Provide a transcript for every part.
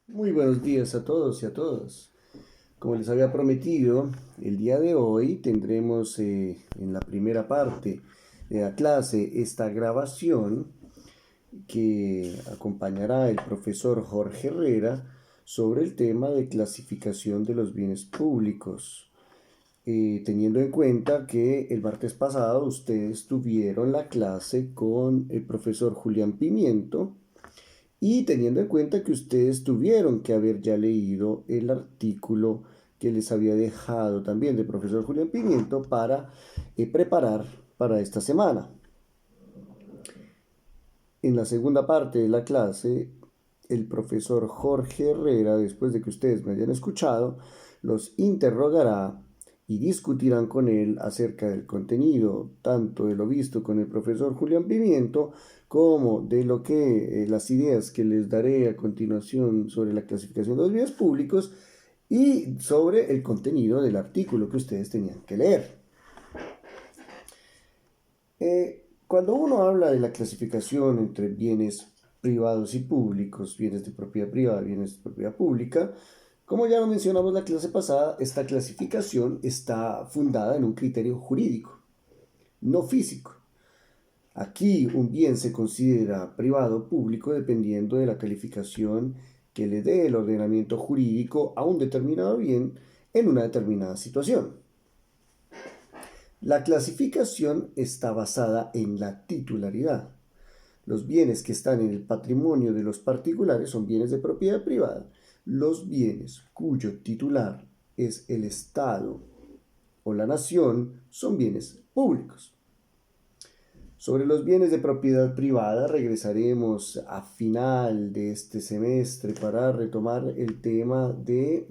Muy buenos días a todos y a todas. Como les había prometido, el día de hoy tendremos en la primera parte de la clase esta grabación que acompañará el profesor Jorge Herrera sobre el tema de clasificación de los bienes públicos. Teniendo en cuenta que el martes pasado ustedes tuvieron la clase con el profesor Julián Pimiento, y teniendo en cuenta que ustedes tuvieron que haber ya leído el artículo que les había dejado también del profesor Julián Pimiento para preparar para esta semana. En la segunda parte de la clase, el profesor Jorge Herrera, después de que ustedes me hayan escuchado, los interrogará y discutirán con él acerca del contenido, tanto de lo visto con el profesor Julián Pimiento, como de lo que las ideas que les daré a continuación sobre la clasificación de los bienes públicos y sobre el contenido del artículo que ustedes tenían que leer. Cuando uno habla de la clasificación entre bienes privados y públicos, bienes de propiedad privada, bienes de propiedad pública, como ya lo mencionamos la clase pasada, esta clasificación está fundada en un criterio jurídico, no físico. Aquí un bien se considera privado o público dependiendo de la calificación que le dé el ordenamiento jurídico a un determinado bien en una determinada situación. La clasificación está basada en la titularidad. Los bienes que están en el patrimonio de los particulares son bienes de propiedad privada. Los bienes cuyo titular es el Estado o la nación son bienes públicos. Sobre los bienes de propiedad privada regresaremos a final de este semestre para retomar el tema de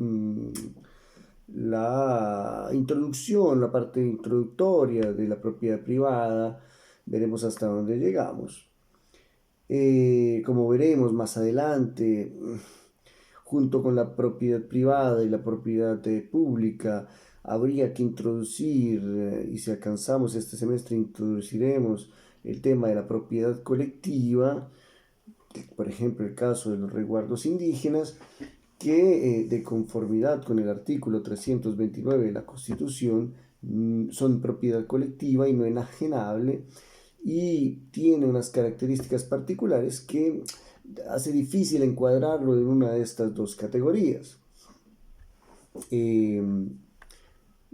la introducción, la parte introductoria de la propiedad privada. Veremos hasta dónde llegamos. Como veremos más adelante, junto con la propiedad privada y la propiedad pública, habría que introducir, y si alcanzamos este semestre, introduciremos el tema de la propiedad colectiva, por ejemplo, el caso de los resguardos indígenas, que de conformidad con el artículo 329 de la Constitución son propiedad colectiva y no enajenable, y tiene unas características particulares que hace difícil encuadrarlo en una de estas dos categorías. Eh,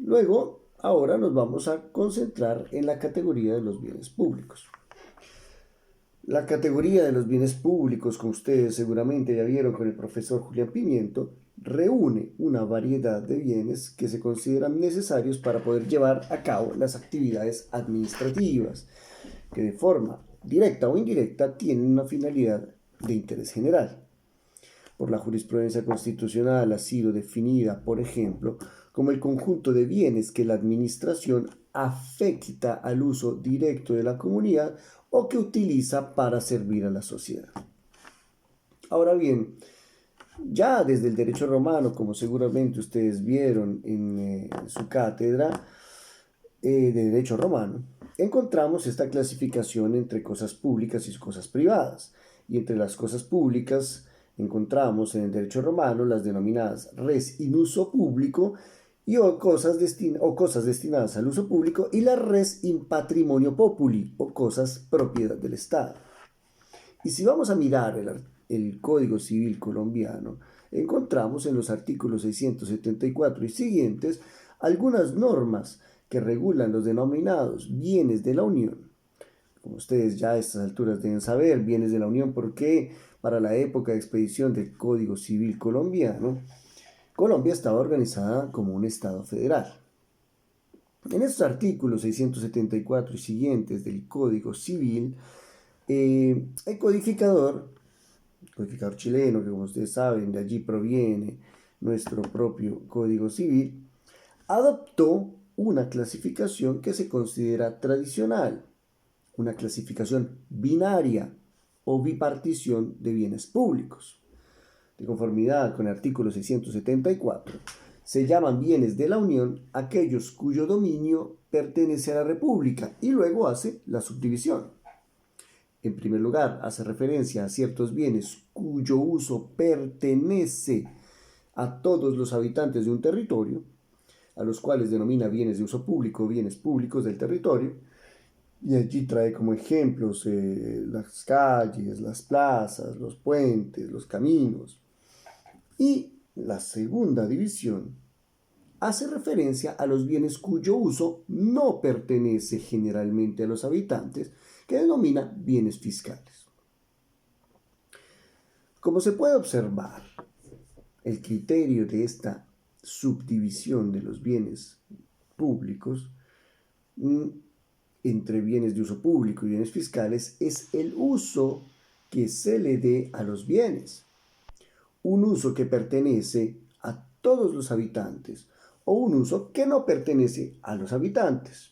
Luego, ahora nos vamos a concentrar en la categoría de los bienes públicos. La categoría de los bienes públicos, como ustedes seguramente ya vieron con el profesor Julián Pimiento, reúne una variedad de bienes que se consideran necesarios para poder llevar a cabo las actividades administrativas, que de forma directa o indirecta tienen una finalidad de interés general. Por la jurisprudencia constitucional ha sido definida, por ejemplo, como el conjunto de bienes que la administración afecta al uso directo de la comunidad o que utiliza para servir a la sociedad. Ahora bien, ya desde el derecho romano, como seguramente ustedes vieron en su cátedra de derecho romano, encontramos esta clasificación entre cosas públicas y cosas privadas. Y entre las cosas públicas encontramos en el derecho romano las denominadas res in uso público o cosas destinadas al uso público, y la res in patrimonio populi o cosas propiedad del Estado. Y si vamos a mirar el Código Civil colombiano, encontramos en los artículos 674 y siguientes algunas normas que regulan los denominados bienes de la Unión. Como ustedes ya a estas alturas deben saber, bienes de la Unión, porque para la época de expedición del Código Civil colombiano, Colombia estaba organizada como un Estado federal. En estos artículos 674 y siguientes del Código Civil, el codificador chileno, que como ustedes saben, de allí proviene nuestro propio Código Civil, adoptó una clasificación que se considera tradicional, una clasificación binaria o bipartición de bienes públicos. De conformidad con el artículo 674, se llaman bienes de la Unión aquellos cuyo dominio pertenece a la República, y luego hace la subdivisión. En primer lugar, hace referencia a ciertos bienes cuyo uso pertenece a todos los habitantes de un territorio, a los cuales denomina bienes de uso público, bienes públicos del territorio, y allí trae como ejemplos las calles, las plazas, los puentes, los caminos. Y la segunda división hace referencia a los bienes cuyo uso no pertenece generalmente a los habitantes, que denomina bienes fiscales. Como se puede observar, el criterio de esta subdivisión de los bienes públicos entre bienes de uso público y bienes fiscales es el uso que se le dé a los bienes. Un uso que pertenece a todos los habitantes o un uso que no pertenece a los habitantes.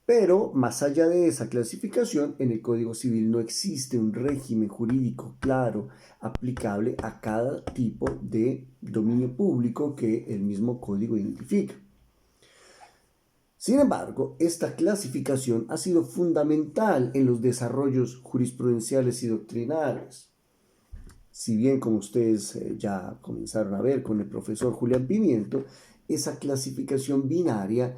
Pero más allá de esa clasificación, en el Código Civil no existe un régimen jurídico claro aplicable a cada tipo de dominio público que el mismo código identifica. Sin embargo, esta clasificación ha sido fundamental en los desarrollos jurisprudenciales y doctrinales. Si bien, como ustedes ya comenzaron a ver con el profesor Julián Pimiento, esa clasificación binaria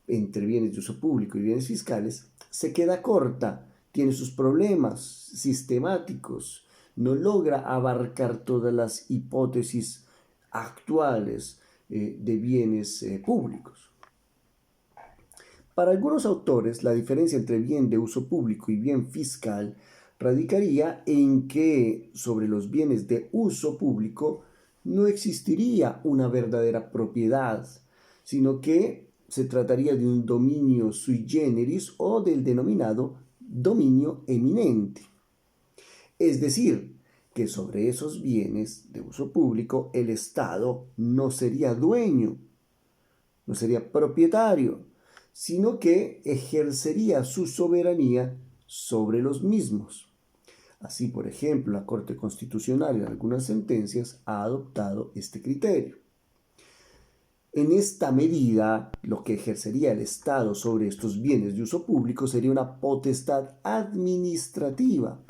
entre bienes de uso público y bienes fiscales se queda corta, tiene sus problemas sistemáticos, no logra abarcar todas las hipótesis actuales de bienes públicos. Para algunos autores, la diferencia entre bien de uso público y bien fiscal radicaría en que sobre los bienes de uso público no existiría una verdadera propiedad, sino que se trataría de un dominio sui generis o del denominado dominio eminente. Es decir, que sobre esos bienes de uso público el Estado no sería dueño, no sería propietario, sino que ejercería su soberanía sobre los mismos. Así, por ejemplo, la Corte Constitucional en algunas sentencias ha adoptado este criterio. En esta medida, lo que ejercería el Estado sobre estos bienes de uso público sería una potestad administrativa,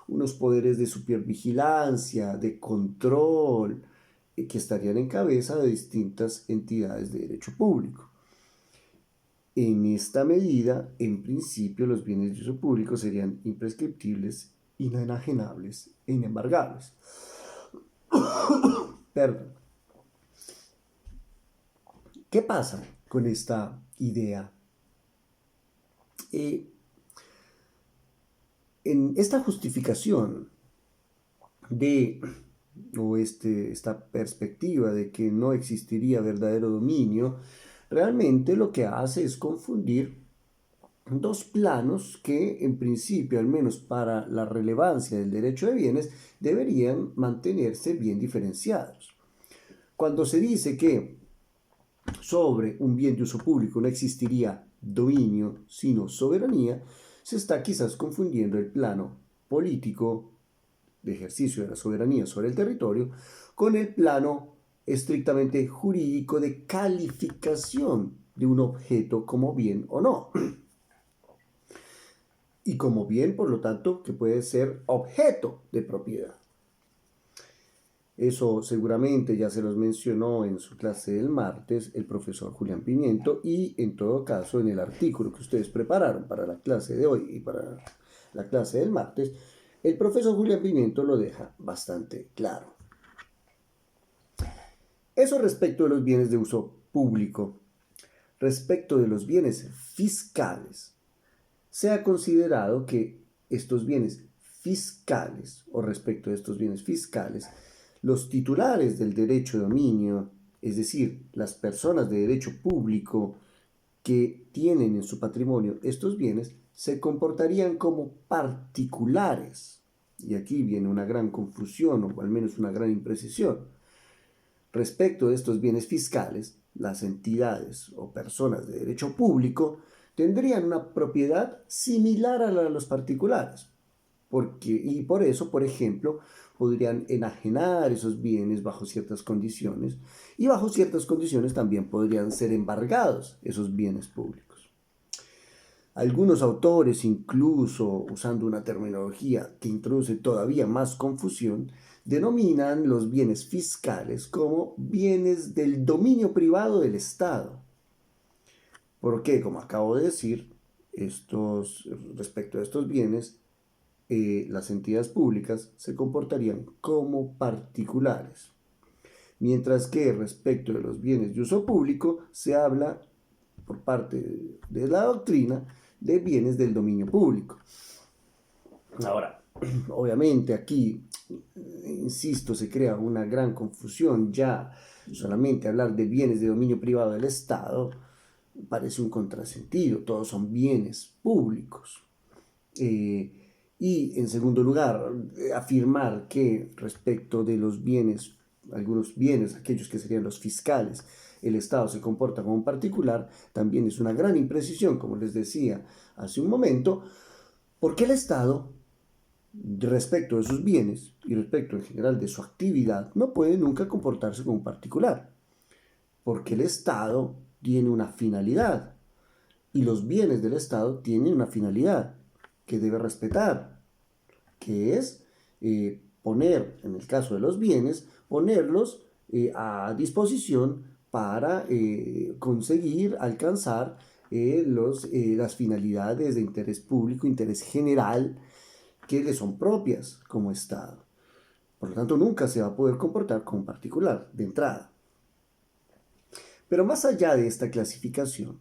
unos poderes de supervigilancia, de control, que estarían en cabeza de distintas entidades de derecho público. En esta medida, en principio, los bienes de uso público serían imprescriptibles, inenajenables e inembargables. Perdón. ¿Qué pasa con esta idea? En esta justificación esta perspectiva de que no existiría verdadero dominio, realmente lo que hace es confundir dos planos que en principio, al menos para la relevancia del derecho de bienes, deberían mantenerse bien diferenciados. Cuando se dice que sobre un bien de uso público no existiría dominio, sino soberanía, se está quizás confundiendo el plano político de ejercicio de la soberanía sobre el territorio con el plano estrictamente jurídico de calificación de un objeto como bien o no. Y como bien, por lo tanto, que puede ser objeto de propiedad. Eso seguramente ya se los mencionó en su clase del martes el profesor Julián Pimiento y en todo caso en el artículo que ustedes prepararon para la clase de hoy y para la clase del martes, el profesor Julián Pimiento lo deja bastante claro. Eso respecto de los bienes de uso público. Respecto de los bienes fiscales, se ha considerado que estos bienes fiscales, o respecto de estos bienes fiscales, los titulares del derecho de dominio, es decir, las personas de derecho público que tienen en su patrimonio estos bienes, se comportarían como particulares. Y aquí viene una gran confusión, o al menos una gran imprecisión. Respecto de estos bienes fiscales, las entidades o personas de derecho público tendrían una propiedad similar a la de los particulares. Y por eso, por ejemplo, podrían enajenar esos bienes bajo ciertas condiciones y bajo ciertas condiciones también podrían ser embargados esos bienes públicos. Algunos autores, incluso usando una terminología que introduce todavía más confusión, denominan los bienes fiscales como bienes del dominio privado del Estado. Porque, como acabo de decir, respecto a estos bienes, las entidades públicas se comportarían como particulares. Mientras que respecto de los bienes de uso público se habla por parte de la doctrina de bienes del dominio público. Ahora, obviamente aquí, insisto, se crea una gran confusión. Ya solamente hablar de bienes de dominio privado del Estado parece un contrasentido. Todos son bienes públicos. Y en segundo lugar, afirmar que respecto de los bienes, algunos bienes, aquellos que serían los fiscales, el Estado se comporta como un particular, también es una gran imprecisión, como les decía hace un momento, porque el Estado, respecto de sus bienes y respecto en general de su actividad, no puede nunca comportarse como un particular, porque el Estado tiene una finalidad y los bienes del Estado tienen una finalidad que debe respetar, que es poner, en el caso de los bienes, ponerlos a disposición para conseguir alcanzar las finalidades de interés público, interés general, que le son propias como Estado. Por lo tanto, nunca se va a poder comportar como particular de entrada. Pero más allá de esta clasificación,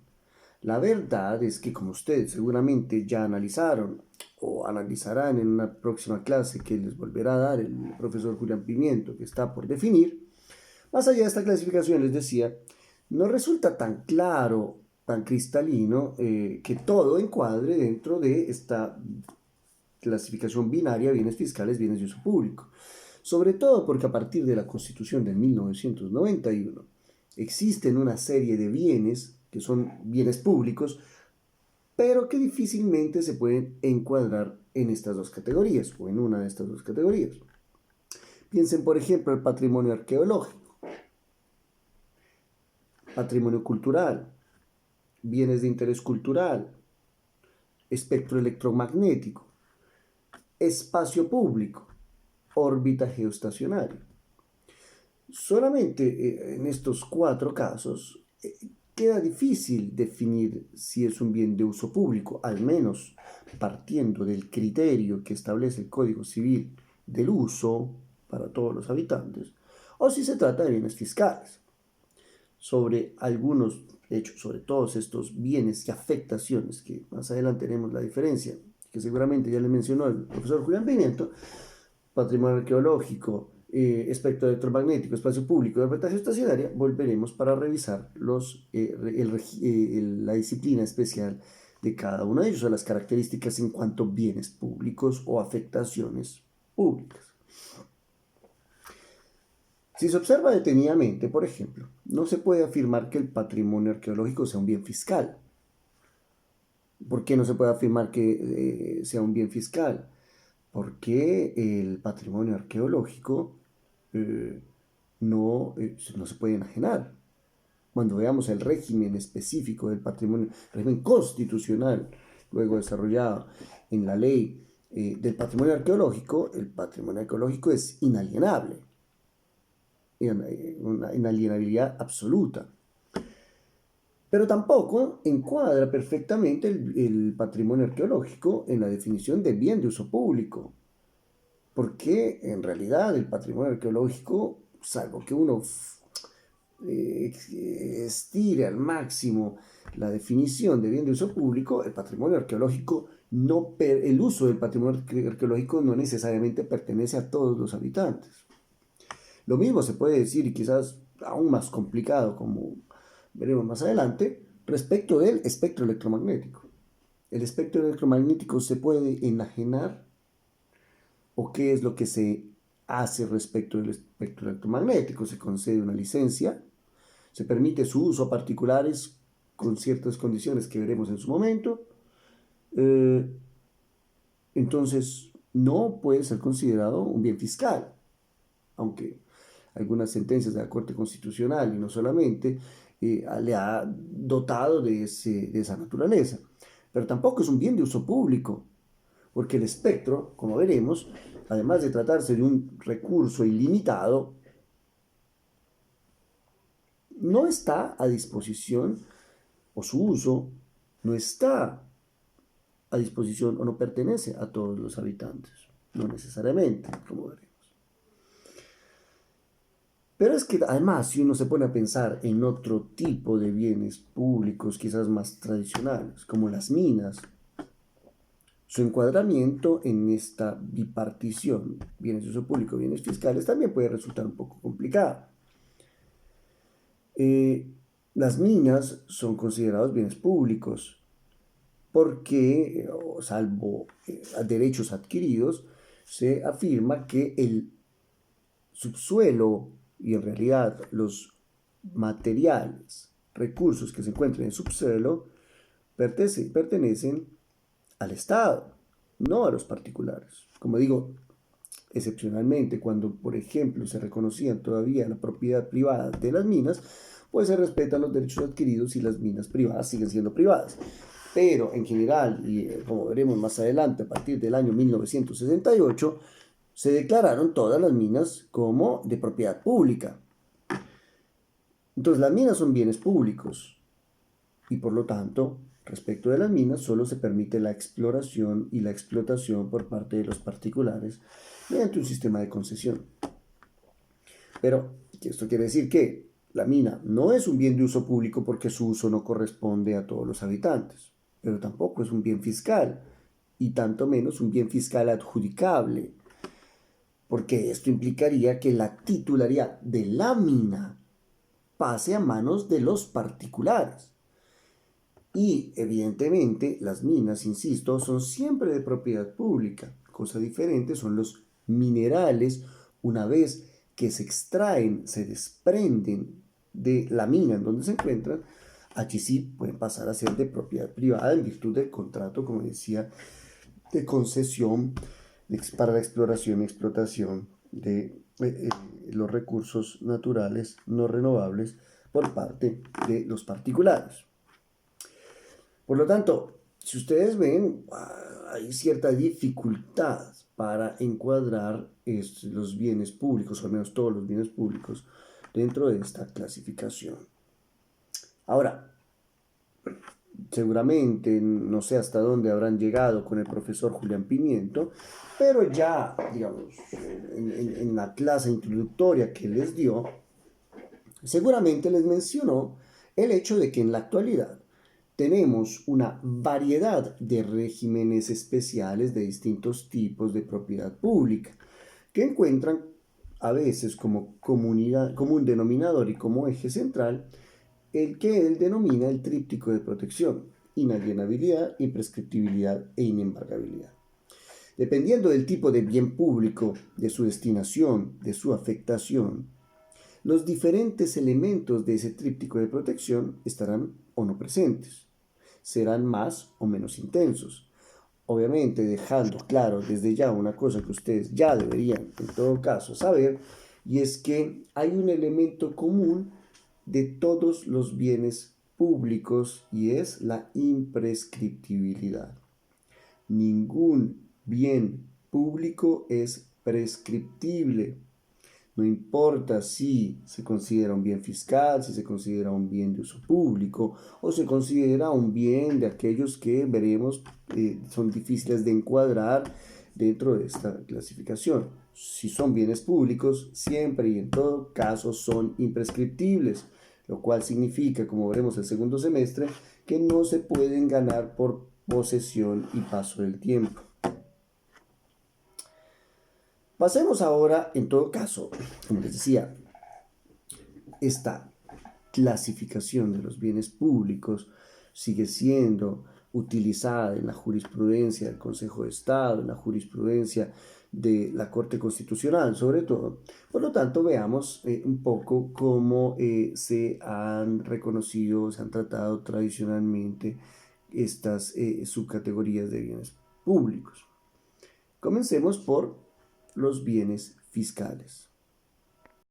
la verdad es que, como ustedes seguramente ya analizaron o analizarán en una próxima clase que les volverá a dar el profesor Julián Pimiento, que está por definir, más allá de esta clasificación, les decía, no resulta tan claro, tan cristalino, que todo encuadre dentro de esta clasificación binaria, bienes fiscales, bienes de uso público. Sobre todo porque a partir de la Constitución de 1991 existen una serie de bienes que son bienes públicos, pero que difícilmente se pueden encuadrar en estas dos categorías o en una de estas dos categorías. Piensen, por ejemplo, el patrimonio arqueológico, patrimonio cultural, bienes de interés cultural, espectro electromagnético, espacio público, órbita geoestacionaria. Solamente en estos cuatro casos queda difícil definir si es un bien de uso público, al menos partiendo del criterio que establece el Código Civil del uso para todos los habitantes, o si se trata de bienes fiscales. Sobre algunos, de hecho, sobre todos estos bienes y afectaciones, que más adelante tenemos la diferencia, que seguramente ya le mencionó el profesor Julián Pimiento, patrimonio arqueológico, espectro electromagnético, espacio público y órbita geoestacionaria, volveremos para revisar la disciplina especial de cada uno de ellos, o las características en cuanto a bienes públicos o afectaciones públicas. Si se observa detenidamente, por ejemplo, no se puede afirmar que el patrimonio arqueológico sea un bien fiscal. ¿Por qué no se puede afirmar que sea un bien fiscal? Porque el patrimonio arqueológico no se puede enajenar. Cuando veamos el régimen específico del patrimonio, el régimen constitucional, luego desarrollado en la ley del patrimonio arqueológico, el patrimonio arqueológico es inalienable, una inalienabilidad absoluta. Pero tampoco encuadra perfectamente el patrimonio arqueológico en la definición de bien de uso público, porque en realidad el patrimonio arqueológico, salvo que uno estire al máximo la definición de bien de uso público, el patrimonio arqueológico el uso del patrimonio arqueológico no necesariamente pertenece a todos los habitantes. Lo mismo se puede decir, y quizás aún más complicado, como veremos más adelante, respecto del espectro electromagnético. ¿El espectro electromagnético se puede enajenar? ¿O qué es lo que se hace respecto del espectro electromagnético? Se concede una licencia, se permite su uso a particulares con ciertas condiciones que veremos en su momento. Entonces, no puede ser considerado un bien fiscal, aunque algunas sentencias de la Corte Constitucional, y no solamente, le ha dotado de esa naturaleza. pero tampoco es un bien de uso público, porque el espectro, como veremos, además de tratarse de un recurso ilimitado, no está a disposición, o su uso no está a disposición o no pertenece a todos los habitantes, no necesariamente, como veremos. Pero es que además, si uno se pone a pensar en otro tipo de bienes públicos, quizás más tradicionales, como las minas, su encuadramiento en esta bipartición, bienes de uso público, bienes fiscales, también puede resultar un poco complicado. Eh, las minas son considerados bienes públicos porque, salvo derechos adquiridos, se afirma que el subsuelo y en realidad los materiales, recursos que se encuentran en el subsuelo, pertenecen al Estado, no a los particulares. Como digo, excepcionalmente, cuando, por ejemplo, se reconocía todavía la propiedad privada de las minas, pues se respetan los derechos adquiridos y las minas privadas siguen siendo privadas. Pero en general, y como veremos más adelante, a partir del año 1968, se declararon todas las minas como de propiedad pública. Entonces las minas son bienes públicos y por lo tanto, respecto de las minas, solo se permite la exploración y la explotación por parte de los particulares mediante un sistema de concesión. Pero esto quiere decir que la mina no es un bien de uso público porque su uso no corresponde a todos los habitantes, pero tampoco es un bien fiscal y tanto menos un bien fiscal adjudicable, porque esto implicaría que la titularidad de la mina pase a manos de los particulares. Y evidentemente las minas, insisto, son siempre de propiedad pública. Cosa diferente son los minerales, una vez que se extraen, se desprenden de la mina en donde se encuentran, allí sí pueden pasar a ser de propiedad privada en virtud del contrato, como decía, de concesión para la exploración y explotación de los recursos naturales no renovables por parte de los particulares. Por lo tanto, si ustedes ven, hay cierta dificultad para encuadrar los bienes públicos, o al menos todos los bienes públicos, dentro de esta clasificación. Ahora, seguramente no sé hasta dónde habrán llegado con el profesor Julián Pimiento, pero ya, digamos, en la clase introductoria que les dio, seguramente les mencionó el hecho de que en la actualidad tenemos una variedad de regímenes especiales de distintos tipos de propiedad pública que encuentran a veces como común denominador y como eje central el que él denomina el tríptico de protección: inalienabilidad, imprescriptibilidad e inembargabilidad. Dependiendo del tipo de bien público, de su destinación, de su afectación, los diferentes elementos de ese tríptico de protección estarán o no presentes, serán más o menos intensos. Obviamente dejando claro desde ya una cosa que ustedes ya deberían en todo caso saber, y es que hay un elemento común de todos los bienes públicos y es la imprescriptibilidad. Ningún bien público es prescriptible. No importa si se considera un bien fiscal, si se considera un bien de uso público o se considera un bien de aquellos que veremos son difíciles de encuadrar dentro de esta clasificación. Si son bienes públicos, siempre y en todo caso son imprescriptibles, lo cual significa, como veremos el segundo semestre, que no se pueden ganar por posesión y paso del tiempo. Pasemos ahora, en todo caso, como les decía, esta clasificación de los bienes públicos sigue siendo utilizada en la jurisprudencia del Consejo de Estado, en la jurisprudencia de la Corte Constitucional, sobre todo. Por lo tanto, veamos un poco cómo se han reconocido, se han tratado tradicionalmente estas subcategorías de bienes públicos. Comencemos por los bienes fiscales.